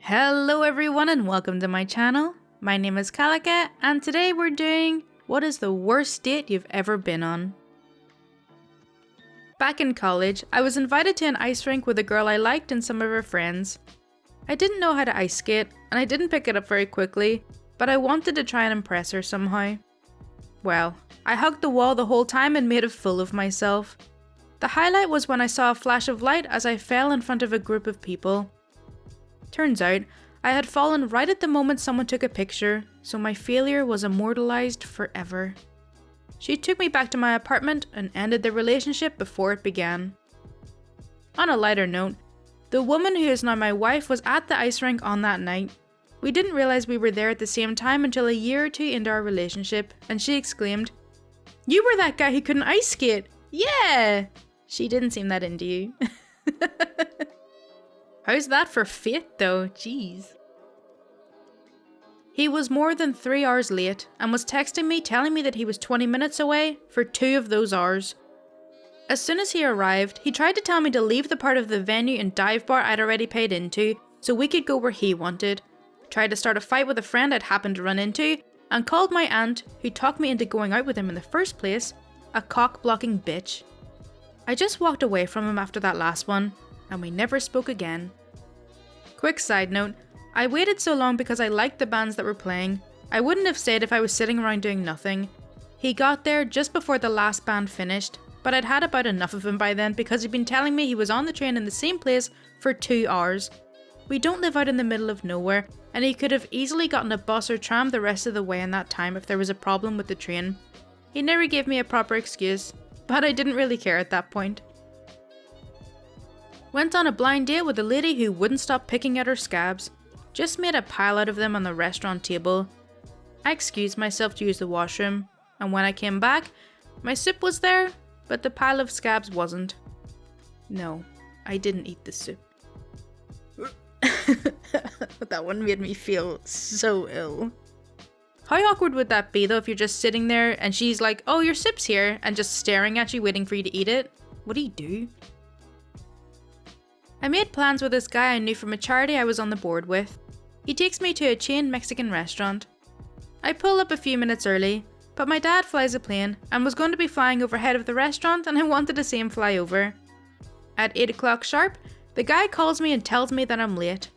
Hello everyone and welcome to my channel. My name is Kalica and today we're doing what is the worst date you've ever been on. Back in college, I was invited to an ice rink with a girl I liked and some of her friends. I didn't know how to ice skate and I didn't pick it up very quickly, but I wanted to try and impress her somehow. Well, I hugged the wall the whole time and made a fool of myself. The highlight was when I saw a flash of light as I fell in front of a group of people. Turns out, I had fallen right at the moment someone took a picture, so my failure was immortalized forever. She took me back to my apartment and ended the relationship before it began. On a lighter note, the woman who is now my wife was at the ice rink on that night. We didn't realize we were there at the same time until a year or two into our relationship, and she exclaimed, "You were that guy who couldn't ice skate! Yeah!" She didn't seem that into you. How's that for fate though? Jeez. He was more than 3 hours late and was texting me telling me that he was 20 minutes away for 2 of those hours. As soon as he arrived, he tried to tell me to leave the part of the venue and dive bar I'd already paid into so we could go where he wanted, tried to start a fight with a friend I'd happened to run into, and called my aunt, who talked me into going out with him in the first place, a cock-blocking bitch. I just walked away from him after that last one, and we never spoke again. Quick side note, I waited so long because I liked the bands that were playing. I wouldn't have stayed if I was sitting around doing nothing. He got there just before the last band finished, but I'd had about enough of him by then because he'd been telling me he was on the train in the same place for 2 hours. We don't live out in the middle of nowhere, and he could have easily gotten a bus or tram the rest of the way in that time if there was a problem with the train. He never gave me a proper excuse, but I didn't really care at that point. Went on a blind date with a lady who wouldn't stop picking at her scabs. Just made a pile out of them on the restaurant table. I excused myself to use the washroom, and when I came back, my soup was there, but the pile of scabs wasn't. No, I didn't eat the soup. That one made me feel so ill. How awkward would that be though if you're just sitting there and she's like, "Oh, your soup's here," and just staring at you waiting for you to eat it? What do you do? I made plans with this guy I knew from a charity I was on the board with. He takes me to a chain Mexican restaurant. I pull up a few minutes early, but my dad flies a plane and was going to be flying overhead of the restaurant and I wanted to see him fly over. At 8 o'clock sharp, the guy calls me and tells me that I'm late.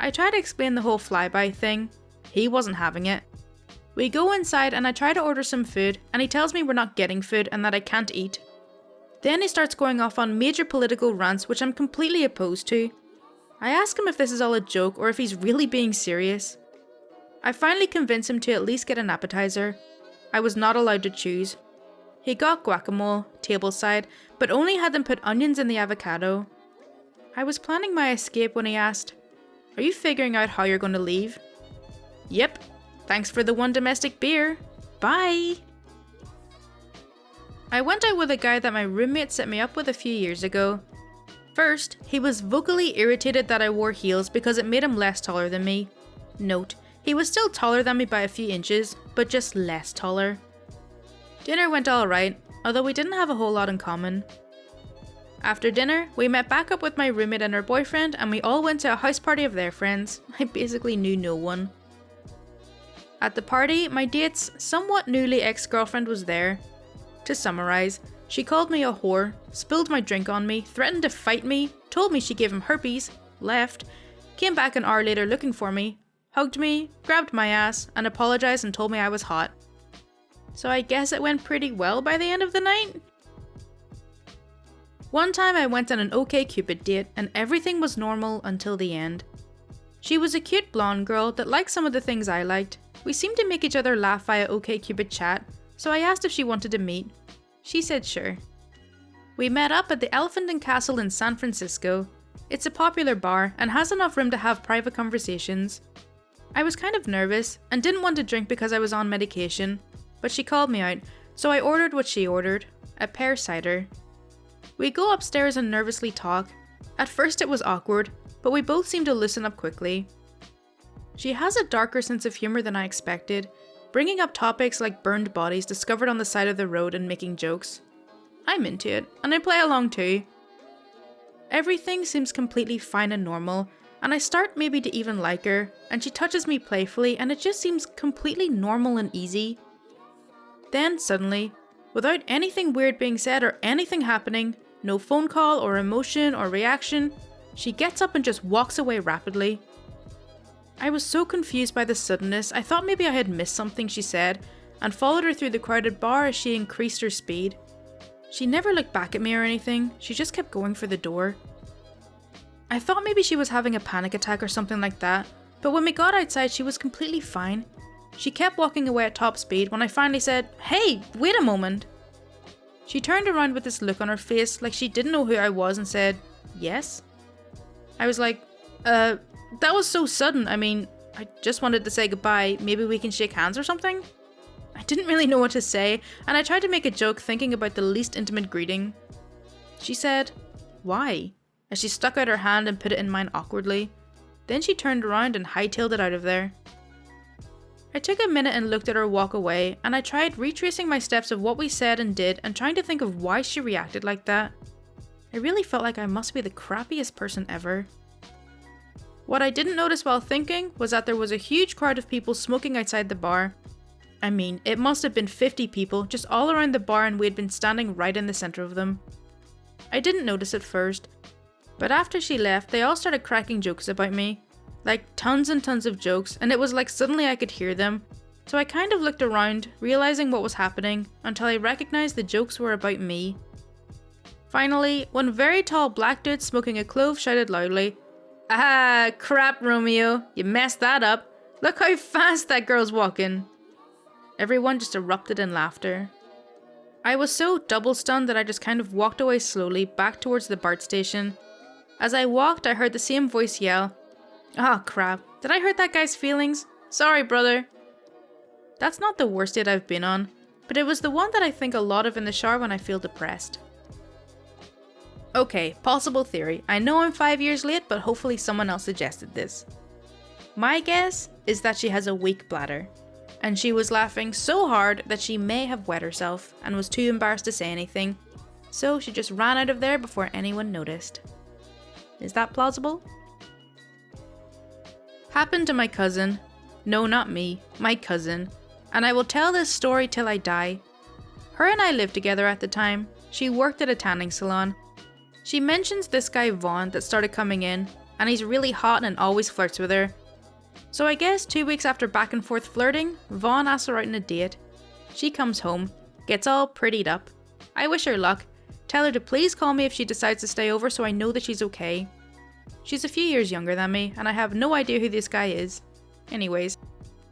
I try to explain the whole flyby thing. He wasn't having it. We go inside and I try to order some food and he tells me we're not getting food and that I can't eat. Then he starts going off on major political rants which I'm completely opposed to. I ask him if this is all a joke or if he's really being serious. I finally convince him to at least get an appetizer. I was not allowed to choose. He got guacamole, tableside, but only had them put onions in the avocado. I was planning my escape when he asked, "Are you figuring out how you're going to leave?" "Yep, thanks for the one domestic beer. Bye." I went out with a guy that my roommate set me up with a few years ago. First, he was vocally irritated that I wore heels because it made him less taller than me. Note, he was still taller than me by a few inches, but just less taller. Dinner went alright, although we didn't have a whole lot in common. After dinner, we met back up with my roommate and her boyfriend and we all went to a house party of their friends. I basically knew no one. At the party, my date's somewhat newly ex-girlfriend was there. To summarise, she called me a whore, spilled my drink on me, threatened to fight me, told me she gave him herpes, left, came back an hour later looking for me, hugged me, grabbed my ass, and apologised and told me I was hot. So I guess it went pretty well by the end of the night? One time I went on an OkCupid date and everything was normal until the end. She was a cute blonde girl that liked some of the things I liked. We seemed to make each other laugh via OkCupid chat, so I asked if she wanted to meet. She said sure. We met up at the Elephant and Castle in San Francisco. It's a popular bar and has enough room to have private conversations. I was kind of nervous and didn't want to drink because I was on medication, but she called me out, so I ordered what she ordered, a pear cider. We go upstairs and nervously talk. At first it was awkward, but we both seemed to loosen up quickly. She has a darker sense of humour than I expected, bringing up topics like burned bodies discovered on the side of the road and making jokes. I'm into it, and I play along too. Everything seems completely fine and normal, and I start maybe to even like her, and she touches me playfully and it just seems completely normal and easy. Then suddenly, without anything weird being said or anything happening, no phone call or emotion or reaction, she gets up and just walks away rapidly. I was so confused by the suddenness, I thought maybe I had missed something she said, and followed her through the crowded bar as she increased her speed. She never looked back at me or anything, she just kept going for the door. I thought maybe she was having a panic attack or something like that, but when we got outside she was completely fine. She kept walking away at top speed when I finally said, "Hey, wait a moment." She turned around with this look on her face like she didn't know who I was and said, "Yes?" I was like, that was so sudden. I mean, I just wanted to say goodbye, maybe we can shake hands or something?" I didn't really know what to say, and I tried to make a joke thinking about the least intimate greeting. She said, "Why?" as she stuck out her hand and put it in mine awkwardly. Then she turned around and hightailed it out of there. I took a minute and looked at her walk away, and I tried retracing my steps of what we said and did and trying to think of why she reacted like that. I really felt like I must be the crappiest person ever. What I didn't notice while thinking was that there was a huge crowd of people smoking outside the bar. I mean, it must have been 50 people just all around the bar and we had been standing right in the center of them. I didn't notice at first, but after she left they all started cracking jokes about me. Like tons and tons of jokes, and it was like suddenly I could hear them. So I kind of looked around, realizing what was happening, until I recognized the jokes were about me. Finally, one very tall black dude smoking a clove shouted loudly, "Ah, crap Romeo, you messed that up. Look how fast that girl's walking." Everyone just erupted in laughter. I was so double stunned that I just kind of walked away slowly back towards the BART station. As I walked, I heard the same voice yell, "Oh crap, did I hurt that guy's feelings? Sorry brother." That's not the worst date I've been on, but it was the one that I think a lot of in the shower when I feel depressed. Okay, possible theory. I know I'm 5 years late, but hopefully someone else suggested this. My guess is that she has a weak bladder, and she was laughing so hard that she may have wet herself and was too embarrassed to say anything, so she just ran out of there before anyone noticed. Is that plausible? Happened to my cousin. No, not me, my cousin. And I will tell this story till I die. Her and I lived together at the time. She worked at a tanning salon. She mentions this guy Vaughn that started coming in, and he's really hot and always flirts with her. So I guess 2 weeks after back and forth flirting, Vaughn asks her out on a date. She comes home, gets all prettied up. I wish her luck. Tell her to please call me if she decides to stay over so I know that she's okay. She's a few years younger than me, and I have no idea who this guy is. Anyways,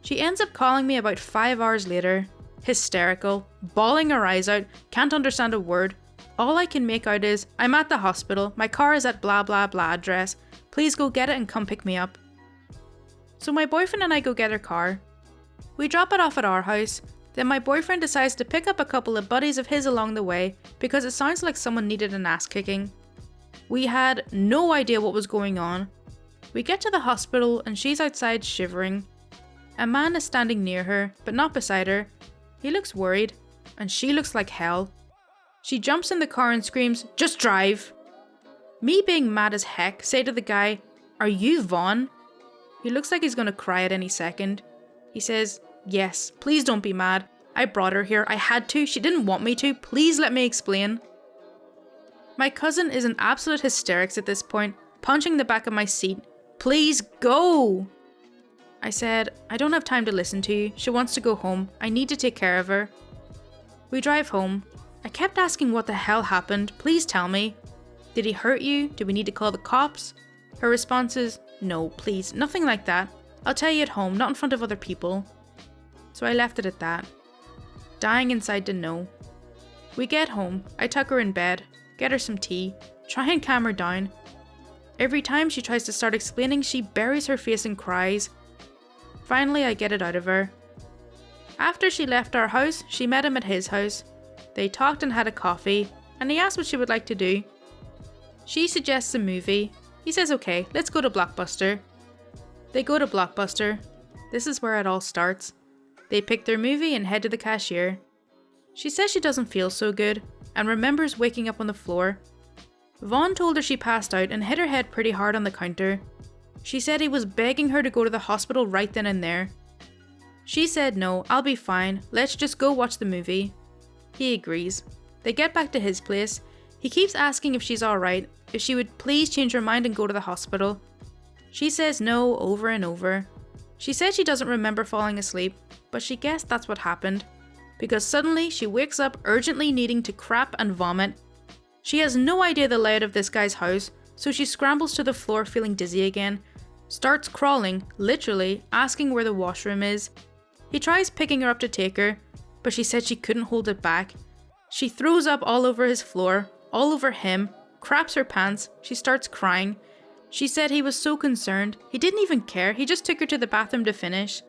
she ends up calling me about 5 hours later, hysterical, bawling her eyes out, can't understand a word. All I can make out is, "I'm at the hospital, my car is at blah blah blah address, please go get it and come pick me up." So my boyfriend and I go get her car. We drop it off at our house, then my boyfriend decides to pick up a couple of buddies of his along the way because it sounds like someone needed an ass kicking. We had no idea what was going on. We get to the hospital and she's outside shivering. A man is standing near her, but not beside her. He looks worried, and she looks like hell. She jumps in the car and screams, "Just drive!" Me being mad as heck, say to the guy, "Are you Vaughn?" He looks like he's gonna cry at any second. He says, "Yes, please don't be mad. I brought her here, I had to, she didn't want me to, please let me explain." My cousin is in absolute hysterics at this point, punching the back of my seat. "Please go!" I said, "I don't have time to listen to you, she wants to go home, I need to take care of her." We drive home. I kept asking what the hell happened, please tell me. Did he hurt you? Do we need to call the cops? Her response is, "No, please, nothing like that. I'll tell you at home, not in front of other people." So I left it at that. Dying inside to know. We get home, I tuck her in bed, get her some tea, try and calm her down. Every time she tries to start explaining, she buries her face and cries. Finally, I get it out of her. After she left our house, she met him at his house. They talked and had a coffee, and he asked what she would like to do. She suggests a movie. He says okay, let's go to Blockbuster. They go to Blockbuster. This is where it all starts. They pick their movie and head to the cashier. She says she doesn't feel so good, and remembers waking up on the floor. Vaughn told her she passed out and hit her head pretty hard on the counter. She said he was begging her to go to the hospital right then and there. She said no, I'll be fine, let's just go watch the movie. He agrees. They get back to his place. He keeps asking if she's alright, if she would please change her mind and go to the hospital. She says no over and over. She said she doesn't remember falling asleep, but she guessed that's what happened, because suddenly she wakes up urgently needing to crap and vomit. She has no idea the layout of this guy's house, so she scrambles to the floor feeling dizzy again, starts crawling, literally, asking where the washroom is. He tries picking her up to take her, but she said she couldn't hold it back. She throws up all over his floor, all over him, craps her pants, she starts crying. She said he was so concerned, he didn't even care, he just took her to the bathroom to finish.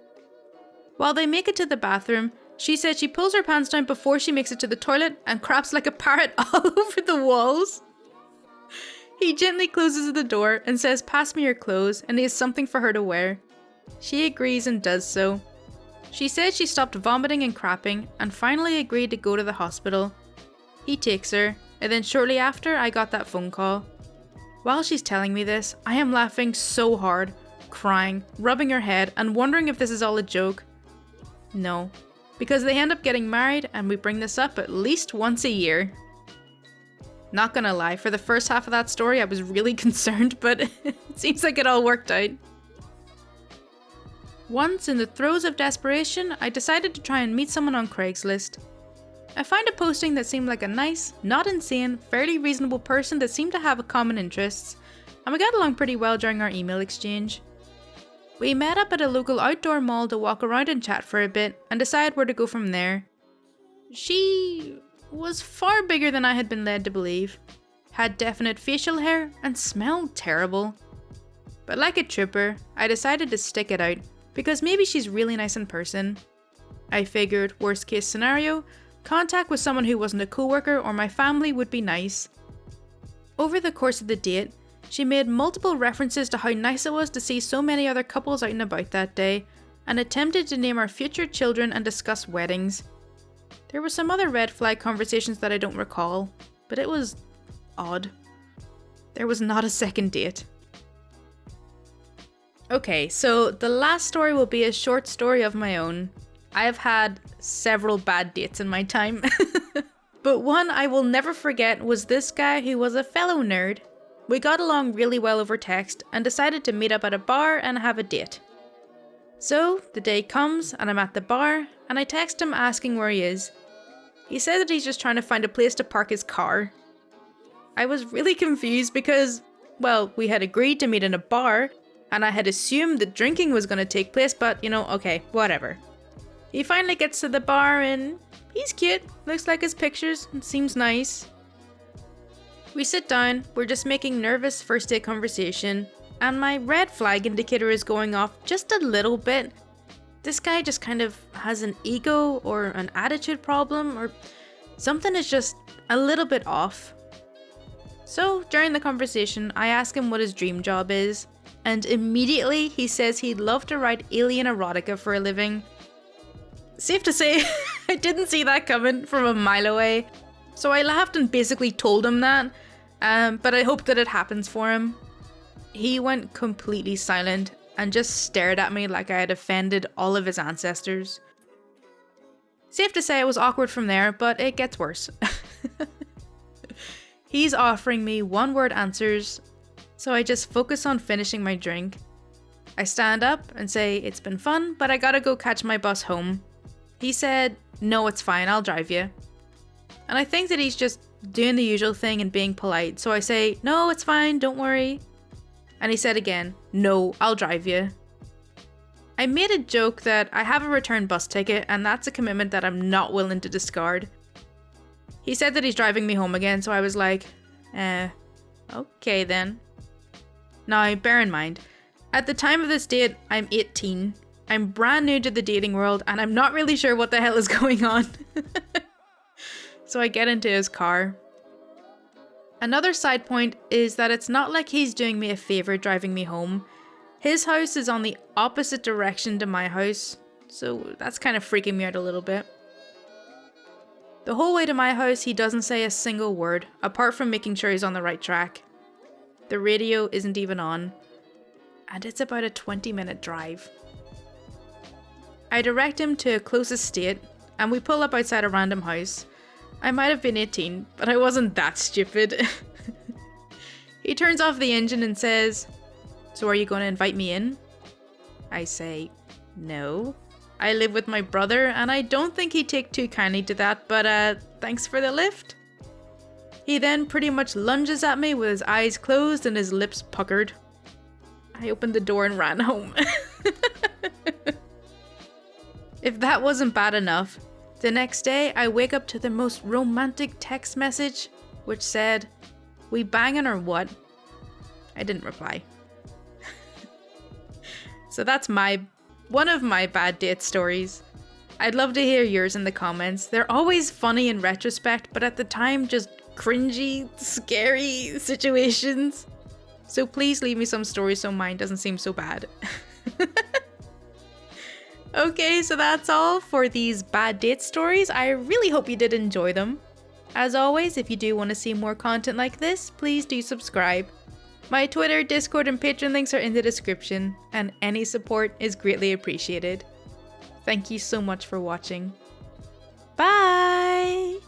While they make it to the bathroom, she said she pulls her pants down before she makes it to the toilet and craps like a parrot all over the walls. He gently closes the door and says pass me your clothes and he has something for her to wear. She agrees and does so. She said she stopped vomiting and crapping and finally agreed to go to the hospital. He takes her, and then shortly after I got that phone call. While she's telling me this, I am laughing so hard, crying, rubbing her head and wondering if this is all a joke. No, because they end up getting married and we bring this up at least once a year. Not gonna lie, for the first half of that story I was really concerned, but it seems like it all worked out. Once, in the throes of desperation, I decided to try and meet someone on Craigslist. I found a posting that seemed like a nice, not insane, fairly reasonable person that seemed to have common interests, and we got along pretty well during our email exchange. We met up at a local outdoor mall to walk around and chat for a bit, and decide where to go from there. She was far bigger than I had been led to believe, had definite facial hair, and smelled terrible. But like a trooper, I decided to stick it out, because maybe she's really nice in person. I figured, worst case scenario, contact with someone who wasn't a coworker or my family would be nice. Over the course of the date, she made multiple references to how nice it was to see so many other couples out and about that day, and attempted to name our future children and discuss weddings. There were some other red flag conversations that I don't recall, but it was odd. There was not a second date. Okay, so the last story will be a short story of my own. I have had several bad dates in my time, but one I will never forget was this guy who was a fellow nerd. We got along really well over text and decided to meet up at a bar and have a date. So the day comes and I'm at the bar and I text him asking where he is. He said that he's just trying to find a place to park his car. I was really confused because, well, we had agreed to meet in a bar and I had assumed that drinking was going to take place, but you know, okay, whatever. He finally gets to the bar and he's cute, looks like his pictures, and seems nice. We sit down, we're just making nervous first date conversation, and my red flag indicator is going off just a little bit. This guy just kind of has an ego or an attitude problem, or something is just a little bit off. So during the conversation, I ask him what his dream job is, and immediately he says he'd love to write alien erotica for a living. Safe to say, I didn't see that coming from a mile away, so I laughed and basically told him that, but I hope that it happens for him. He went completely silent and just stared at me like I had offended all of his ancestors. Safe to say it was awkward from there, but it gets worse. He's offering me one-word answers, so I just focus on finishing my drink. I stand up and say it's been fun, but I gotta go catch my bus home. He said, no, it's fine, I'll drive you. And I think that he's just doing the usual thing and being polite, so I say, no, it's fine, don't worry. And he said again, no, I'll drive you. I made a joke that I have a return bus ticket and that's a commitment that I'm not willing to discard. He said that he's driving me home again, so I was like, okay then. Now, bear in mind, at the time of this date, I'm 18. I'm brand new to the dating world and I'm not really sure what the hell is going on. So I get into his car. Another side point is that it's not like he's doing me a favour driving me home. His house is on the opposite direction to my house, so that's kind of freaking me out a little bit. The whole way to my house, he doesn't say a single word, apart from making sure he's on the right track. The radio isn't even on. and it's about a 20-minute drive. I direct him to a close estate, and we pull up outside a random house. I might have been 18, but I wasn't that stupid. He turns off the engine and says, "So are you going to invite me in?" I say, "No. I live with my brother, and I don't think he'd take too kindly to that, but thanks for the lift." He then pretty much lunges at me with his eyes closed and his lips puckered. I opened the door and ran home. If that wasn't bad enough, the next day I wake up to the most romantic text message, which said, "We banging or what?" I didn't reply. So that's one of my bad date stories. I'd love to hear yours in the comments. They're always funny in retrospect, but at the time just cringy, scary situations. So please leave me some stories so mine doesn't seem so bad. Okay, so that's all for these bad date stories. I really hope you did enjoy them. As always, if you do want to see more content like this, please do subscribe. My Twitter, Discord, and Patreon links are in the description, and any support is greatly appreciated. Thank you so much for watching. Bye!